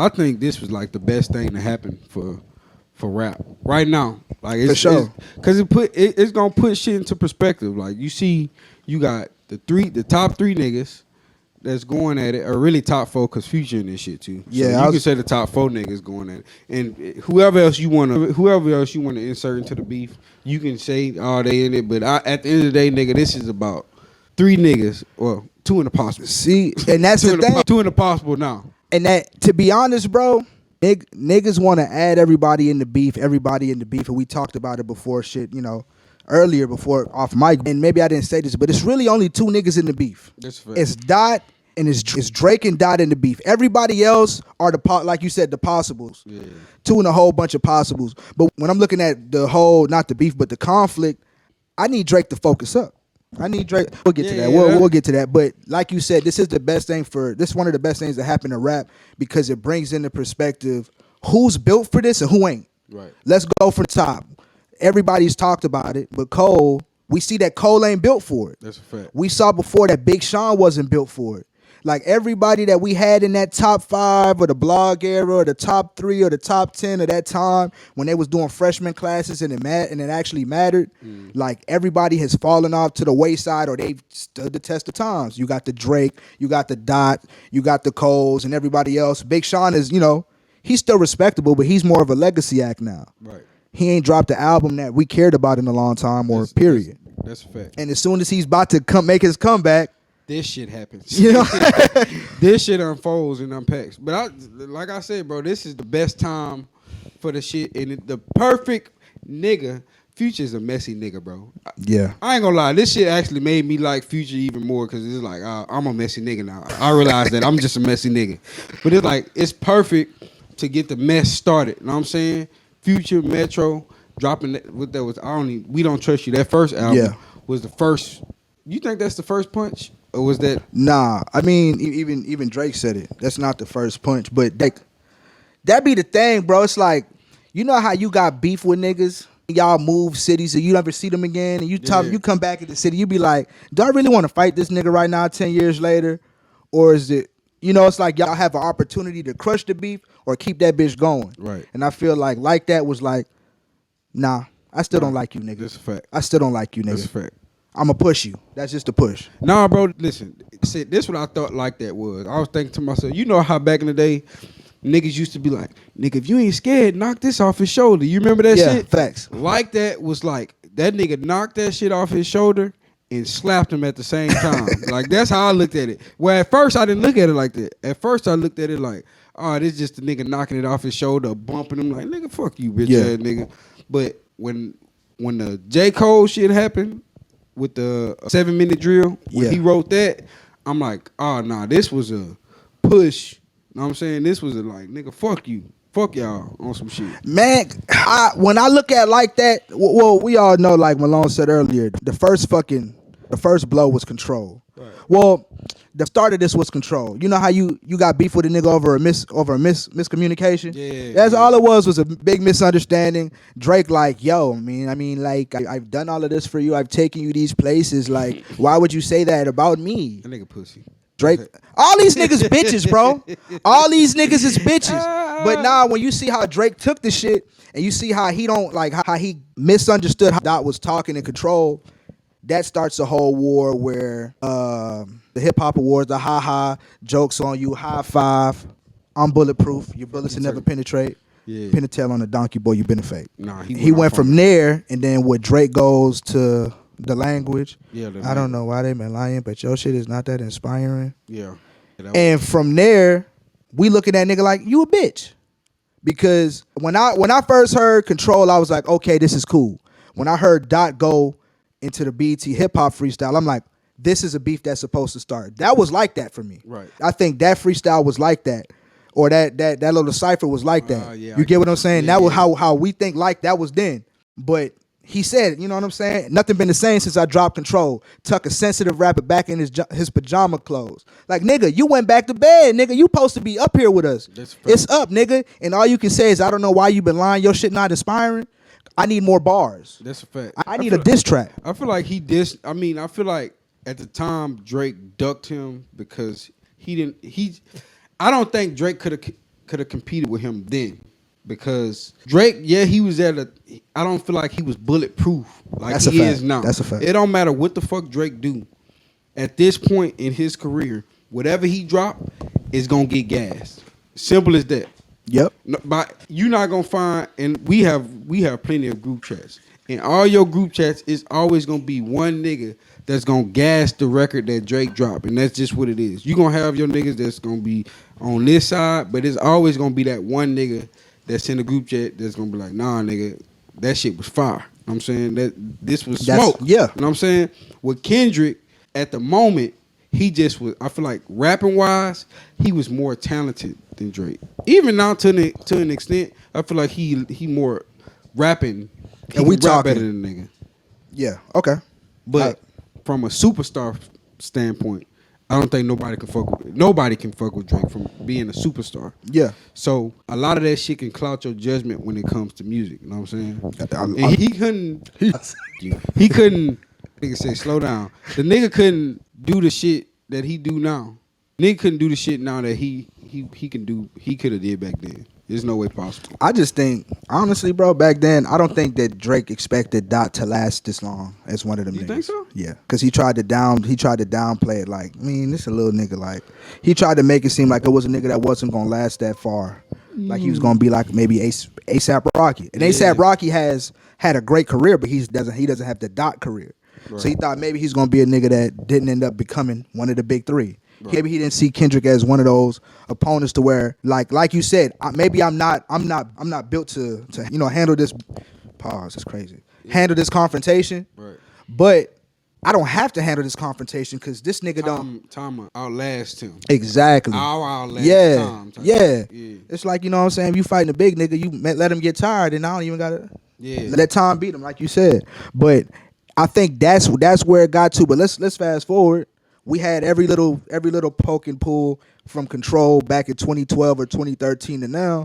I think this was like the best thing to happen for rap right now. Like For sure. Because it's gonna put shit into perspective. Like you see, you got the top three niggas that's going at it, or really top four, because Future in this shit too. Yeah, so you can say the top four niggas going at it, and whoever else you want to insert into the beef, you can say, oh, they in it. But at the end of the day, nigga, this is about three niggas, well, two in the possible. See, and that's the thing. Two in the possible now. And that, to be honest, bro, niggas want to add everybody in the beef, and we talked about it before, shit, earlier before off mic. And maybe I didn't say this, but it's really only two niggas in the beef. That's fair. It's Dot and it's Drake and Dot in the beef. Everybody else are like you said, the possibles. Yeah. Two and a whole bunch of possibles. But when I'm looking at the whole, not the beef, but the conflict, I need Drake to focus up. I need Drake. We'll get to that. We'll get to that. But like you said, this is one of the best things that happen to rap, because it brings into perspective who's built for this and who ain't. Right. Let's go from the top. Everybody's talked about it, but Cole, we see that Cole ain't built for it. That's a fact. We saw before that Big Sean wasn't built for it. Like everybody that we had in that top 5 or the blog era or the top 3 or the top 10 of that time when they was doing freshman classes and it actually mattered, like everybody has fallen off to the wayside, or they've stood the test of times. You got the Drake, you got the Dot, you got the Coles and everybody else. Big Sean is, he's still respectable, but he's more of a legacy act now. Right. He ain't dropped the album that we cared about in a long time, or period. That's a fact. And as soon as he's about to make his comeback, this shit happens. This shit unfolds and unpacks. But like I said, bro, this is the best time for the shit. And the perfect nigga. Future's a messy nigga, bro. Yeah. I ain't gonna lie. This shit actually made me like Future even more, because it's like, I'm a messy nigga now. I realize that I'm just a messy nigga. But it's like, it's perfect to get the mess started. You know what I'm saying? Future, Metro, dropping what that was. We Don't Trust You. That first album was the first. You think that's the first punch? Or was that? Nah, I mean, even Drake said it. That's not the first punch, but that be the thing, bro. It's like, you know how you got beef with niggas, y'all move cities and you never see them again, and you come back in the city, you be like, do I really want to fight this nigga right now 10 years later? Or is it, it's like y'all have an opportunity to crush the beef or keep that bitch going. Right. And I feel like that was like, nah, I still don't like you, nigga. That's a fact. I still don't like you, nigga. That's a fact. I'ma push you. That's just a push. Nah, bro, listen. This what I thought like that was. I was thinking to myself, you know how back in the day, niggas used to be like, nigga, if you ain't scared, knock this off his shoulder. You remember that shit? Yeah, facts. Like that was like, that nigga knocked that shit off his shoulder and slapped him at the same time. Like, that's how I looked at it. Well, at first, I didn't look at it like that. At first, I looked at it like, oh, this just the nigga knocking it off his shoulder, bumping him like, nigga, fuck you, bitch ass nigga. But when the J. Cole shit happened, with the 7-minute drill, when he wrote that, I'm like, oh, nah, this was a push. You know what I'm saying? This was a like, nigga, fuck you. Fuck y'all on some shit. Man, when I look at like that, well, we all know, like Malone said earlier, the first blow was Control. Right. Well, the start of this was Control. You know how you got beef with a nigga over a miscommunication? Yeah. That's all it was a big misunderstanding. Drake like, yo, I mean, like, I've done all of this for you. I've taken you these places. Like, why would you say that about me? That nigga pussy. Drake, all these niggas bitches, bro. All these niggas is bitches. But now when you see how Drake took the shit and you see how he don't, like, how he misunderstood how Dot was talking in Control, that starts a whole war where the hip hop awards, the ha jokes on you, high five, I'm bulletproof, your bullets will never penetrate. Yeah. Pin a tail on a donkey, boy, you been a fake. Nah, he went from there, and then what Drake goes to the language. Yeah, I don't know why they been lying, but your shit is not that inspiring. Yeah. And from there, we look at that nigga like, you a bitch. Because when I first heard Control, I was like, okay, this is cool. When I heard Dot go into the BT hip hop freestyle, I'm like, this is a beef that's supposed to start. That was like that for me. Right. I think that freestyle was like that. Or that little cipher was like that. Yeah, you get what I'm saying? That was how we think like that was then. But he said, you know what I'm saying? Nothing been the same since I dropped Control. Tuck a sensitive rapper back in his pajama clothes. Like, nigga, you went back to bed, nigga. You supposed to be up here with us. It's up, nigga. And all you can say is, I don't know why you been lying. Your shit not inspiring. I need more bars. That's a fact. I need a diss track. I feel like he dissed. I mean, I feel like at the time Drake ducked him because I don't think Drake could could have competed with him then. Because Drake, yeah, he was at a. I don't feel like he was bulletproof like That's a he fact. is now. That's a fact. It don't matter what the fuck Drake do. At this point in his career, whatever he drop is gonna get gassed. Simple as that. Yep. No, but you're not gonna find, and we have plenty of group chats. In all your group chats, it's always gonna be one nigga that's gonna gas the record that Drake dropped, and that's just what it is. You gonna have your niggas that's gonna be on this side, but it's always gonna be that one nigga that's in the group chat that's gonna be like, nah, nigga, that shit was fire. You know what I'm saying? That this was smoke. Yeah. You know what I'm saying? With Kendrick, at the moment, he just was, I feel like rapping wise, he was more talented than Drake. Even now to an extent, I feel like he more rapping. He And we can rap talking. better than the nigga. Yeah. Okay. But from a superstar standpoint, I don't think nobody can fuck with Drake from being a superstar. Yeah. So a lot of that shit can cloud your judgment when it comes to music. You know what I'm saying? And he couldn't. He couldn't. Nigga said, slow down. The nigga couldn't do the shit that he do now. Nigga couldn't do the shit now that he can do. He could have did back then. There's no way possible. I just think, honestly, bro, back then, I don't think that Drake expected Dot to last this long as one of them niggas. You think so? Yeah, because he tried to downplay it. Like, I mean, this a little nigga. Like, he tried to make it seem like it was a nigga that wasn't gonna last that far. Like he was gonna be like maybe ASAP Rocky, and ASAP Rocky has had a great career, but he doesn't have the Dot career. Right. So he thought maybe he's gonna be a nigga that didn't end up becoming one of the big three. Right. Maybe he didn't see Kendrick as one of those opponents to where, like you said, maybe I'm not built to handle this. Pause. It's crazy. Yeah. Handle this confrontation. Right. But I don't have to handle this confrontation because this nigga Time outlast him. Exactly. I'll outlast Tom. Yeah. It's like, you know what I'm saying? You fighting a big nigga, you let him get tired, and I don't even gotta let Tom beat him, like you said. But I think that's where it got to. But let's fast forward. We had every little poke and pull from Control back in 2012 or 2013 to now.